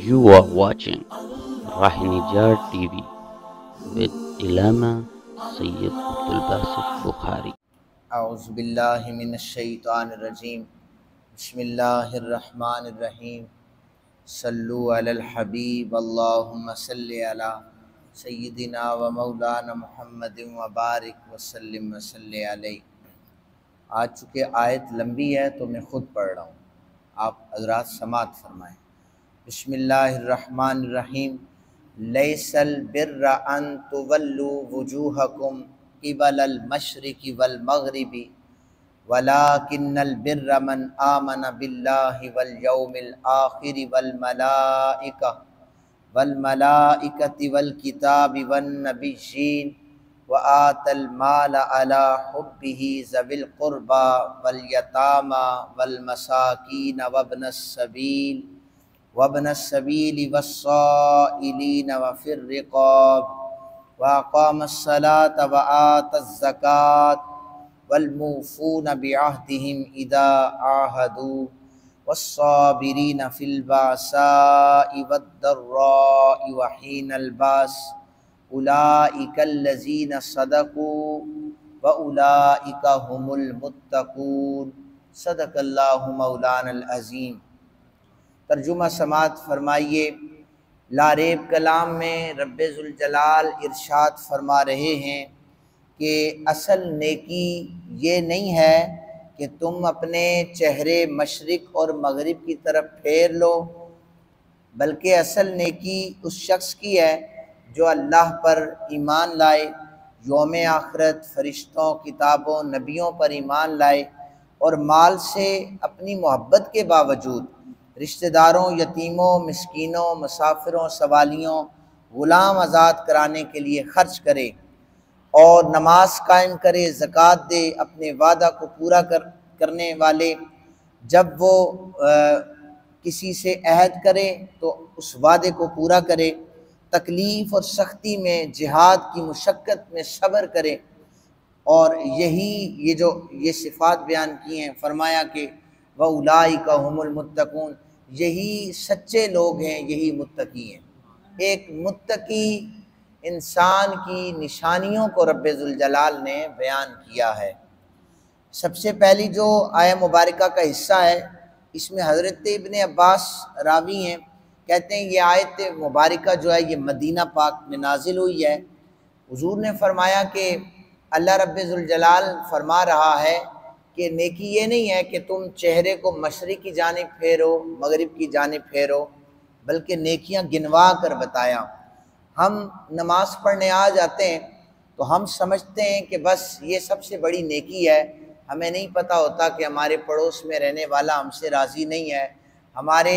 You are watching Rahinijar TV with Ilama Sayyid Abdul Basit Bukhari. اعوذ باللہ من الشیطان الرجیم بسم اللہ الرحمن الرحیم صلو علی الحبیب اللہم صلی علی سیدنا و مولانا محمد وبارک وسلم وصلی علیہ۔ آج چونکہ آیت لمبی ہے تو میں خود پڑھ رہا ہوں، آپ حضرات سماعت فرمائیں۔ بسم اللہ الرحمن الرحیم۔ لیس البر ان تولوا وجوہکم قبل المشرق والمغرب ولكن البر من آمن بالله واليوم الآخر والملائكة والكتاب والنبيين وآتى المال على حبه ذوي القربى واليتامى والمساكين وابن السبيل والصائلين وفي الرقاب وأقام الصلاة وآتى الزكاة والموفون بعهدهم إذا عاهدوا والصابرين في البأساء والضراء وحين البأس أولئك الذين صدقوا وأولئك هم المتقون۔ صدق اللہ مولانا العظیم۔ ترجمہ سماعت فرمائیے۔ لا ریب کلام میں رب ذوالجلال ارشاد فرما رہے ہیں کہ اصل نیکی یہ نہیں ہے کہ تم اپنے چہرے مشرق اور مغرب کی طرف پھیر لو، بلکہ اصل نیکی اس شخص کی ہے جو اللہ پر ایمان لائے، یوم آخرت، فرشتوں، کتابوں، نبیوں پر ایمان لائے، اور مال سے اپنی محبت کے باوجود رشتہ داروں، یتیموں، مسکینوں، مسافروں، سوالیوں، غلام آزاد کرانے کے لیے خرچ کرے، اور نماز قائم کرے، زکوٰۃ دے، اپنے وعدہ کو پورا کرنے والے جب وہ کسی سے عہد کرے تو اس وعدے کو پورا کرے، تکلیف اور سختی میں، جہاد کی مشقت میں صبر کرے، اور یہ صفات بیان کی ہیں۔ فرمایا کہ وَأُولَٰئِكَ هُمُ الْمُتَّقُونَ، یہی سچے لوگ ہیں، یہی متقی ہیں۔ ایک متقی انسان کی نشانیوں کو رب ذوالجلال نے بیان کیا ہے۔ سب سے پہلی جو آیہ مبارکہ کا حصہ ہے، اس میں حضرت ابن عباس راوی ہیں، کہتے ہیں یہ آیت مبارکہ جو ہے یہ مدینہ پاک میں نازل ہوئی ہے۔ حضور نے فرمایا کہ اللہ رب ذوالجلال فرما رہا ہے کہ نیکی یہ نہیں ہے کہ تم چہرے کو مشرق کی جانب پھیرو، مغرب کی جانب پھیرو، بلکہ نیکیاں گنوا کر بتایا۔ ہم نماز پڑھنے آ جاتے ہیں تو ہم سمجھتے ہیں کہ بس یہ سب سے بڑی نیکی ہے، ہمیں نہیں پتہ ہوتا کہ ہمارے پڑوس میں رہنے والا ہم سے راضی نہیں ہے، ہمارے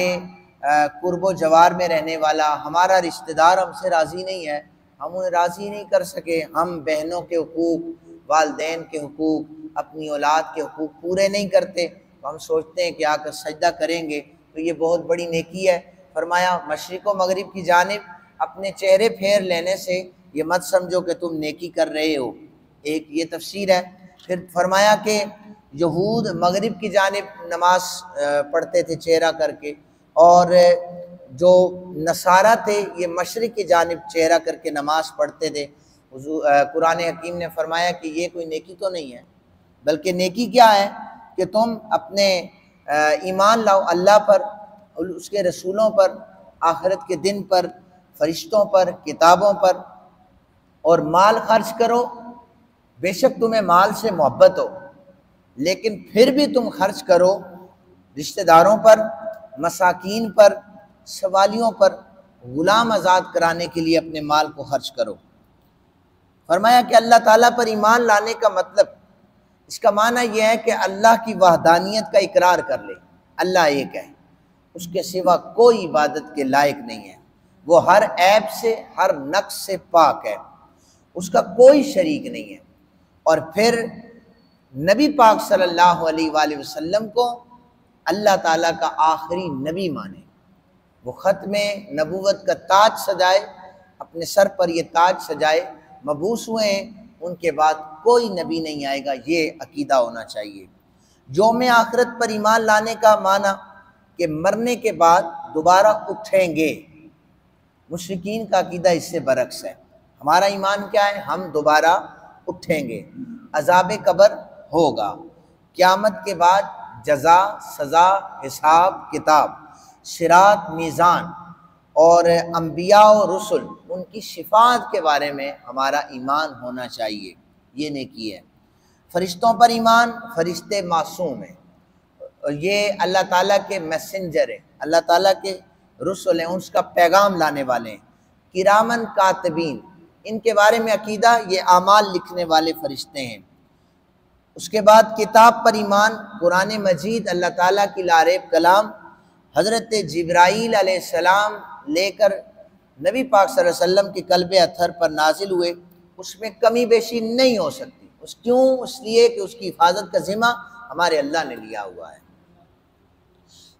قرب و جوار میں رہنے والا ہمارا رشتہ دار ہم سے راضی نہیں ہے، ہم انہیں راضی نہیں کر سکے، ہم بہنوں کے حقوق، والدین کے حقوق، اپنی اولاد کے حقوق پورے نہیں کرتے، تو ہم سوچتے ہیں کہ آ کر سجدہ کریں گے تو یہ بہت بڑی نیکی ہے۔ فرمایا مشرق و مغرب کی جانب اپنے چہرے پھیر لینے سے یہ مت سمجھو کہ تم نیکی کر رہے ہو، ایک یہ تفسیر ہے۔ پھر فرمایا کہ یہود مغرب کی جانب نماز پڑھتے تھے چہرہ کر کے، اور جو نصارہ تھے یہ مشرق کی جانب چہرہ کر کے نماز پڑھتے تھے۔ قرآن حکیم نے فرمایا کہ یہ کوئی نیکی تو نہیں ہے، بلکہ نیکی کیا ہے کہ تم اپنے ایمان لاؤ اللہ پر، اس کے رسولوں پر، آخرت کے دن پر، فرشتوں پر، کتابوں پر، اور مال خرچ کرو۔ بے شک تمہیں مال سے محبت ہو، لیکن پھر بھی تم خرچ کرو رشتہ داروں پر، مساکین پر، سوالیوں پر، غلام آزاد کرانے کے لیے اپنے مال کو خرچ کرو۔ فرمایا کہ اللہ تعالیٰ پر ایمان لانے کا مطلب، اس کا معنی یہ ہے کہ اللہ کی وحدانیت کا اقرار کر لے، اللہ ایک ہے، اس کے سوا کوئی عبادت کے لائق نہیں ہے، وہ ہر عیب سے، ہر نقص سے پاک ہے، اس کا کوئی شریک نہیں ہے، اور پھر نبی پاک صلی اللہ علیہ وآلہ وسلم کو اللہ تعالیٰ کا آخری نبی مانے، وہ ختم نبوت کا تاج سجائے، اپنے سر پر یہ تاج سجائے، مبعوث ہوئے ہیں، ان کے بعد کوئی نبی نہیں آئے گا، یہ عقیدہ ہونا چاہیے۔ یوم آخرت پر ایمان لانے کا معنی کہ مرنے کے بعد دوبارہ اٹھیں گے۔ مشرکین کا عقیدہ اس سے برعکس ہے۔ ہمارا ایمان کیا ہے؟ ہم دوبارہ اٹھیں گے، عذاب قبر ہوگا، قیامت کے بعد جزا، سزا، حساب کتاب، صراط، میزان، اور انبیاء و رسل ان کی شفاعت کے بارے میں ہمارا ایمان ہونا چاہیے۔ یہ نیکی ہے۔ فرشتوں پر ایمان، فرشتے معصوم ہیں، اور یہ اللہ تعالیٰ کے میسنجر ہیں، اللہ تعالیٰ کے رسل ہیں، اس کا پیغام لانے والے ہیں۔ کرامن کاتبین، ان کے بارے میں عقیدہ، یہ اعمال لکھنے والے فرشتے ہیں۔ اس کے بعد کتاب پر ایمان، قرآن مجید اللہ تعالیٰ کی لاریب کلام، حضرت جبرائیل علیہ السلام لے کر نبی پاک صلی اللہ علیہ وسلم کے قلب اطہر پر نازل ہوئے، اس میں کمی بیشی نہیں ہو سکتی۔ اس لیے کہ اس کی حفاظت کا ذمہ ہمارے اللہ نے لیا ہوا ہے۔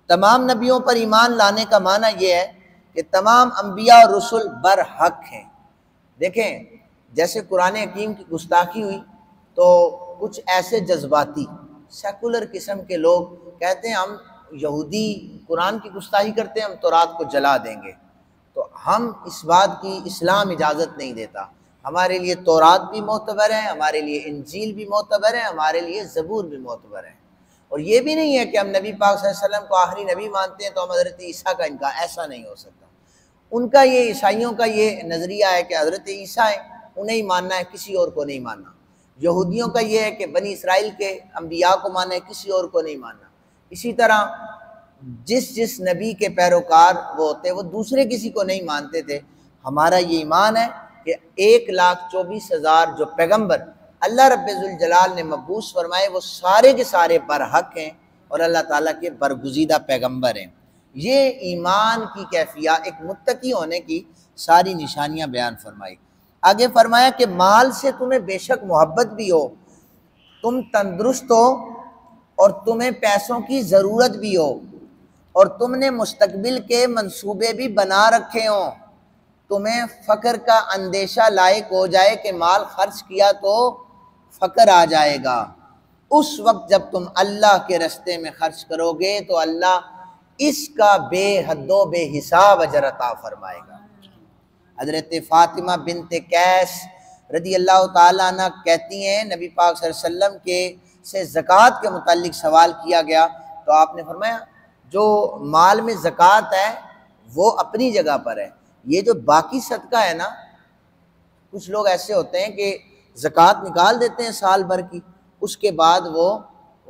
تمام نبیوں پر ایمان لانے کا معنی یہ ہے کہ تمام انبیاء اور رسل برحق ہیں۔ دیکھیں، جیسے قرآن حکیم کی گستاخی ہوئی تو کچھ ایسے جذباتی سیکولر قسم کے لوگ کہتے ہیں ہم یہودی قرآن کی گستاخی کرتے ہیں، ہم تورات کو جلا دیں گے۔ تو ہم اس بات کی اسلام اجازت نہیں دیتا۔ ہمارے لیے تورات بھی معتبر ہے، ہمارے لیے انجیل بھی معتبر ہے، ہمارے لیے زبور بھی معتبر ہے۔ اور یہ بھی نہیں ہے کہ ہم نبی پاک صلی اللہ علیہ وسلم کو آخری نبی مانتے ہیں تو ہم حضرت عیسیٰ کا انکار، ایسا نہیں ہو سکتا۔ ان کا یہ، عیسائیوں کا یہ نظریہ ہے کہ حضرت عیسیٰ ہیں، انہیں ہی ماننا ہے، کسی اور کو نہیں ماننا۔ یہودیوں کا یہ ہے کہ بنی اسرائیل کے انبیاء کو ماننا ہے، کسی اور کو نہیں ماننا۔ اسی طرح جس نبی کے پیروکار وہ ہوتے وہ دوسرے کسی کو نہیں مانتے تھے۔ ہمارا یہ ایمان ہے کہ 1,24,000 جو پیغمبر اللہ رب ذوالجلال نے مبعوث فرمائے وہ سارے کے سارے برحق ہیں اور اللہ تعالیٰ کے برگزیدہ پیغمبر ہیں۔ یہ ایمان کی کیفیت، ایک متقی ہونے کی ساری نشانیاں بیان فرمائی۔ آگے فرمایا کہ مال سے تمہیں بے شک محبت بھی ہو، تم تندرست ہو اور تمہیں پیسوں کی ضرورت بھی ہو، اور تم نے مستقبل کے منصوبے بھی بنا رکھے ہوں، تمہیں فقر کا اندیشہ لائق ہو جائے کہ مال خرچ کیا تو فقر آ جائے گا، اس وقت جب تم اللہ کے راستے میں خرچ کرو گے تو اللہ اس کا بے حد و بے حساب اجر عطا فرمائے گا۔ حضرت فاطمہ بنت قیس رضی اللہ تعالیٰ عنہ کہتی ہیں نبی پاک صلی اللہ علیہ وسلم کے سے زکوٰۃ کے متعلق سوال کیا گیا تو آپ نے فرمایا جو مال میں زکوٰۃ ہے وہ اپنی جگہ پر ہے، یہ جو باقی صدقہ ہے نا، کچھ لوگ ایسے ہوتے ہیں کہ زکوٰۃ نکال دیتے ہیں سال بھر کی، اس کے بعد وہ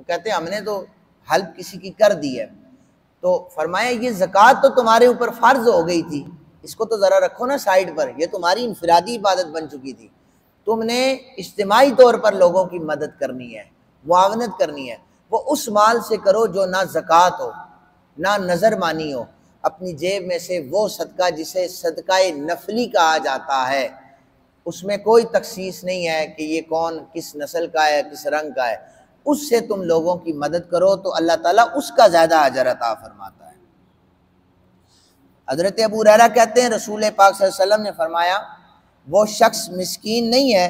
کہتے ہیں ہم نے تو ہیلپ کسی کی کر دی ہے، تو فرمایا یہ زکوٰۃ تو تمہارے اوپر فرض ہو گئی تھی، اس کو تو ذرا رکھو نا سائیڈ پر، یہ تمہاری انفرادی عبادت بن چکی تھی، تم نے اجتماعی طور پر لوگوں کی مدد کرنی ہے، معاونت کرنی ہے، وہ اس مال سے کرو جو نہ زکوٰۃ ہو نہ نظر مانی ہو، اپنی جیب میں سے وہ صدقہ جسے صدقہ نفلی کہا جاتا ہے، اس میں کوئی تخصیص نہیں ہے کہ یہ کون کس نسل کا ہے کس رنگ کا ہے، اس سے تم لوگوں کی مدد کرو تو اللہ تعالیٰ اس کا زیادہ اجر عطا فرماتا ہے۔ حضرت ابو ہریرہ کہتے ہیں رسول پاک صلی اللہ علیہ وسلم نے فرمایا وہ شخص مسکین نہیں ہے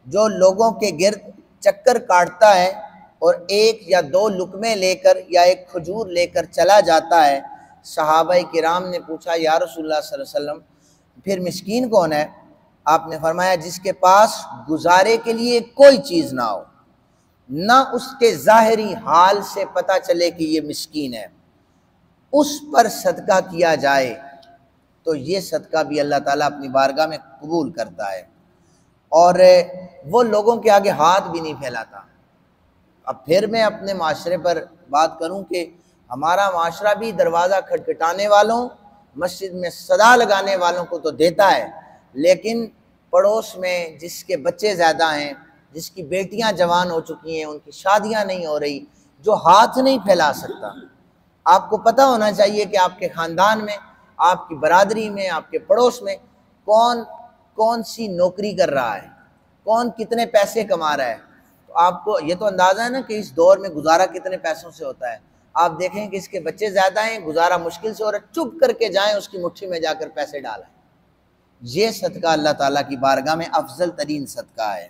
جو لوگوں کے گرد چکر کاٹتا ہے اور ایک یا دو لقمے لے کر یا ایک کھجور لے کر چلا جاتا ہے۔ صحابہ کرام نے پوچھا یا رسول اللہ صلی اللہ علیہ وسلم پھر مسکین کون ہے؟ آپ نے فرمایا جس کے پاس گزارے کے لیے کوئی چیز نہ ہو، نہ اس کے ظاہری حال سے پتہ چلے کہ یہ مسکین ہے، اس پر صدقہ کیا جائے تو یہ صدقہ بھی اللہ تعالیٰ اپنی بارگاہ میں قبول کرتا ہے، اور وہ لوگوں کے آگے ہاتھ بھی نہیں پھیلاتا۔ اب پھر میں اپنے معاشرے پر بات کروں کہ ہمارا معاشرہ بھی دروازہ کھٹکھٹانے والوں، مسجد میں صدا لگانے والوں کو تو دیتا ہے، لیکن پڑوس میں جس کے بچے زیادہ ہیں، جس کی بیٹیاں جوان ہو چکی ہیں، ان کی شادیاں نہیں ہو رہی، جو ہاتھ نہیں پھیلا سکتا، آپ کو پتہ ہونا چاہیے کہ آپ کے خاندان میں، آپ کی برادری میں، آپ کے پڑوس میں کون سی نوکری کر رہا ہے، کون کتنے پیسے کما رہا ہے، تو آپ کو یہ تو اندازہ ہے نا کہ اس دور میں گزارا کتنے پیسوں سے ہوتا ہے۔ آپ دیکھیں کہ اس کے بچے زیادہ ہیں، گزارا مشکل سے ہو رہا ہے، چپ کر کے جائیں اس کی مٹھی میں جا کر پیسے ڈالیں، یہ صدقہ اللہ تعالیٰ کی بارگاہ میں افضل ترین صدقہ ہے۔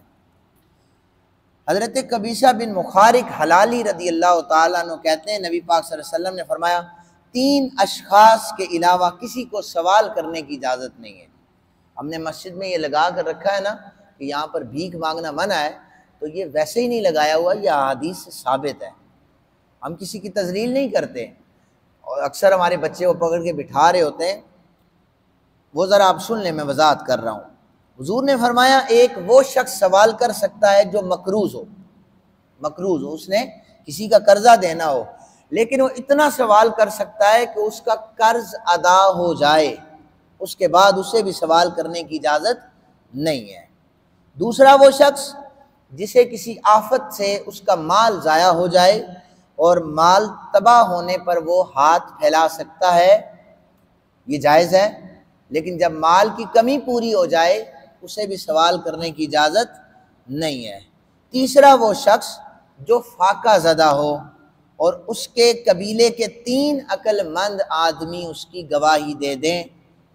حضرت قبیصہ بن مخارق حلالی رضی اللہ تعالیٰ عنہ کہتے ہیں نبی پاک صلی اللہ علیہ وسلم نے فرمایا 3 اشخاص کے علاوہ کسی کو سوال کرنے کی اجازت نہیں ہے۔ ہم نے مسجد میں یہ لگا کر رکھا ہے نا کہ یہاں پر بھیک مانگنا منع ہے، تو یہ ویسے ہی نہیں لگایا ہوا، یہ احادیث سے ثابت ہے۔ ہم کسی کی تذلیل نہیں کرتے، اور اکثر ہمارے بچے کو پکڑ کے بٹھا رہے ہوتے ہیں، وہ ذرا آپ سن لیں، میں وضاحت کر رہا ہوں۔ حضور نے فرمایا ایک وہ شخص سوال کر سکتا ہے جو مقروض ہو، اس نے کسی کا قرضہ دینا ہو، لیکن وہ اتنا سوال کر سکتا ہے کہ اس کا قرض ادا ہو جائے، اس کے بعد اسے بھی سوال کرنے کی اجازت نہیں ہے۔ دوسرا وہ شخص جسے کسی آفت سے اس کا مال ضائع ہو جائے اور مال تباہ ہونے پر وہ ہاتھ پھیلا سکتا ہے، یہ جائز ہے، لیکن جب مال کی کمی پوری ہو جائے اسے بھی سوال کرنے کی اجازت نہیں ہے۔ تیسرا وہ شخص جو فاقہ زدہ ہو اور اس کے قبیلے کے 3 عقل مند آدمی اس کی گواہی دے دیں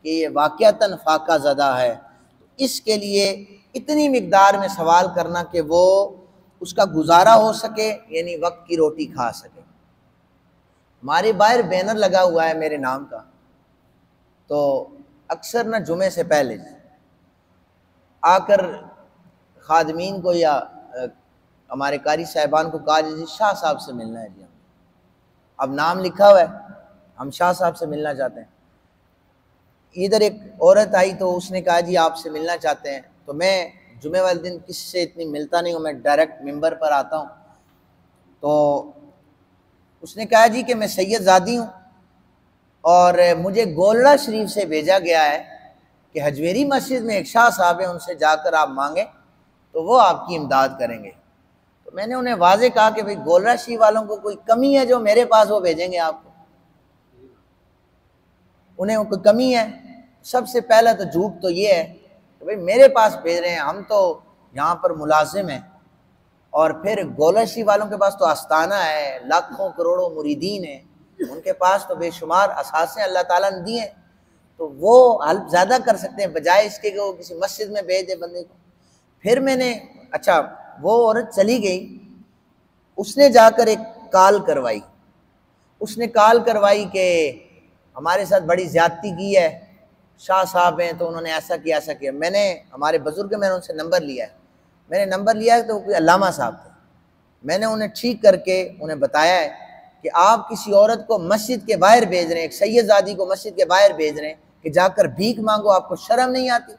کہ یہ واقعتاً فاقہ زدہ ہے، اس کے لیے اتنی مقدار میں سوال کرنا کہ وہ اس کا گزارا ہو سکے، یعنی وقت کی روٹی کھا سکے۔ ہمارے باہر بینر لگا ہوا ہے میرے نام کا، تو اکثر نہ جمعے سے پہلے آ کر خادمین کو یا ہمارے قاری صاحبان کو کہا جی شاہ صاحب سے ملنا ہے، جی ہم اب نام لکھا ہوا ہے، ہم شاہ صاحب سے ملنا چاہتے ہیں۔ ادھر ایک عورت آئی تو اس نے کہا جی آپ سے ملنا چاہتے ہیں، تو میں جمعے والے دن کسی سے اتنی ملتا نہیں ہوں، میں ڈائریکٹ ممبر پر آتا ہوں۔ تو اس نے کہا جی کہ میں سید زادی ہوں اور مجھے گولڑا شریف سے بھیجا گیا ہے کہ حجویری مسجد میں ایک شاہ صاحب ہیں، ان سے جا کر آپ مانگیں تو وہ آپ کی امداد کریں گے۔ تو میں نے انہیں واضح کہا کہ بھئی گولڑا شریف والوں کو کوئی کمی ہے جو میرے پاس وہ بھیجیں گے آپ کو؟ انہیں کوئی کمی ہے؟ سب سے پہلا تو جھوٹ تو یہ ہے کہ بھئی میرے پاس بھیج رہے ہیں، ہم تو یہاں پر ملازم ہیں، اور پھر گولڑا شریف والوں کے پاس تو آستانہ ہے، لاکھوں کروڑوں مریدین ہیں، ان کے پاس تو بے شمار اثاثے اللہ تعالیٰ نے دیے ہیں، تو وہ حلف زیادہ کر سکتے ہیں بجائے اس کے کہ وہ کسی مسجد میں بھیج دے بندے کو۔ پھر میں نے اچھا وہ عورت چلی گئی، اس نے جا کر ایک کال کروائی، اس نے کال کروائی کہ ہمارے ساتھ بڑی زیادتی کی ہے، شاہ صاحب ہیں تو انہوں نے ایسا کیا ایسا کیا۔ میں نے ہمارے بزرگ میں نے ان سے نمبر لیا ہے، میں نے نمبر لیا ہے تو وہ کوئی علامہ صاحب تھے، میں نے انہیں ٹھیک کر کے انہیں بتایا ہے کہ آپ کسی عورت کو مسجد کے باہر بھیج رہے ہیں، ایک سید زادی کو مسجد کے باہر بھیج رہے ہیں کہ جا کر بھیک مانگو، آپ کو شرم نہیں آتی؟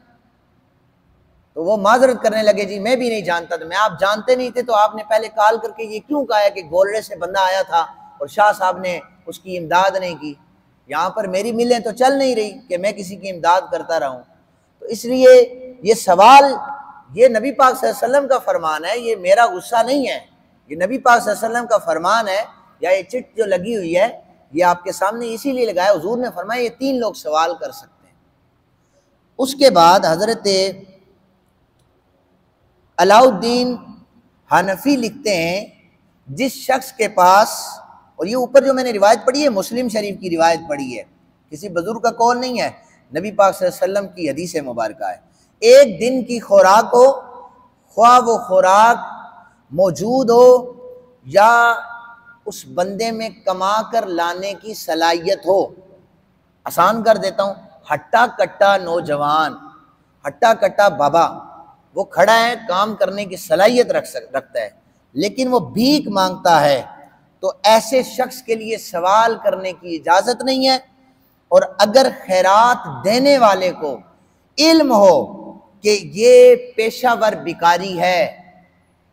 تو وہ معذرت کرنے لگے جی میں بھی نہیں جانتا تھا۔ میں آپ جانتے نہیں تھے تو آپ نے پہلے کال کر کے یہ کیوں کہا ہے کہ گولڑے سے بندہ آیا تھا اور شاہ صاحب نے اس کی امداد نہیں کی؟ یہاں پر میری ملیں تو چل نہیں رہی کہ میں کسی کی امداد کرتا رہوں۔ تو اس لیے یہ سوال یہ نبی پاک صلی اللہ علیہ وسلم کا فرمان ہے، یہ میرا غصہ نہیں ہے، یہ نبی پاک صلی اللہ علیہ وسلم کا فرمان ہے، یا یہ چٹ جو لگی ہوئی ہے یہ آپ کے سامنے اسی لیے لگایا، حضور نے فرمایا یہ 3 لوگ سوال کر سکتے ہیں۔ اس کے بعد حضرت علاؤالدین حنفی لکھتے ہیں جس شخص کے پاس، اور یہ اوپر جو میں نے روایت پڑھی ہے مسلم شریف کی روایت پڑھی ہے، کسی بزرگ کا قول نہیں ہے، نبی پاک صلی اللہ علیہ وسلم کی حدیث مبارکہ ہے، ایک دن کی خوراک ہو، خواہ وہ خوراک موجود ہو یا اس بندے میں کما کر لانے کی صلاحیت ہو۔ آسان کر دیتا ہوں، ہٹا کٹا نوجوان، ہٹا کٹا بابا، وہ کھڑا ہے، کام کرنے کی صلاحیت رکھتا ہے، لیکن وہ بھیک مانگتا ہے، تو ایسے شخص کے لیے سوال کرنے کی اجازت نہیں ہے۔ اور اگر خیرات دینے والے کو علم ہو کہ یہ پیشہ ور بیکاری ہے،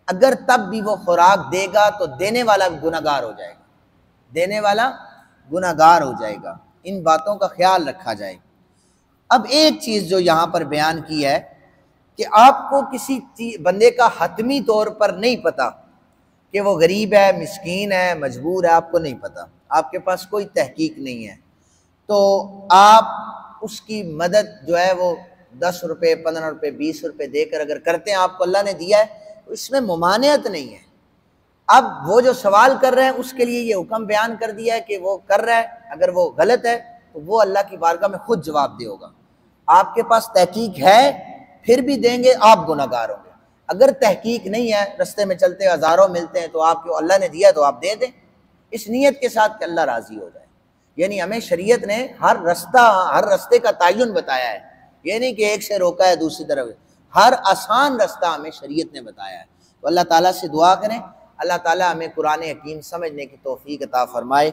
اگر تب بھی وہ خوراک دے گا تو دینے والا گنہگار ہو جائے گا، دینے والا گنہگار ہو جائے گا۔ ان باتوں کا خیال رکھا جائے۔ اب ایک چیز جو یہاں پر بیان کی ہے کہ آپ کو کسی بندے کا حتمی طور پر نہیں پتا کہ وہ غریب ہے، مسکین ہے، مجبور ہے، آپ کو نہیں پتا، آپ کے پاس کوئی تحقیق نہیں ہے، تو آپ اس کی مدد جو ہے وہ 10 روپے 15 روپے 20 روپے دے کر اگر کرتے ہیں، آپ کو اللہ نے دیا ہے تو اس میں ممانعت نہیں ہے۔ اب وہ جو سوال کر رہے ہیں اس کے لیے یہ حکم بیان کر دیا ہے کہ وہ کر رہا ہے، اگر وہ غلط ہے تو وہ اللہ کی بارگاہ میں خود جواب دے ہوگا۔ آپ کے پاس تحقیق ہے پھر بھی دیں گے، آپ گنہگار ہوں گے۔ اگر تحقیق نہیں ہے، رستے میں چلتے ہزاروں ملتے ہیں تو آپ کو اللہ نے دیا تو آپ دے دیں، اس نیت کے ساتھ کہ اللہ راضی ہو جائے۔ یعنی ہمیں شریعت نے ہر رستے کا تعین بتایا ہے، یہ نہیں کہ ایک سے روکا ہے دوسری طرف، ہر آسان رستہ ہمیں شریعت نے بتایا ہے۔ تو اللہ تعالیٰ سے دعا کریں اللہ تعالیٰ ہمیں قرآن حکیم سمجھنے کی توفیق عطا فرمائے۔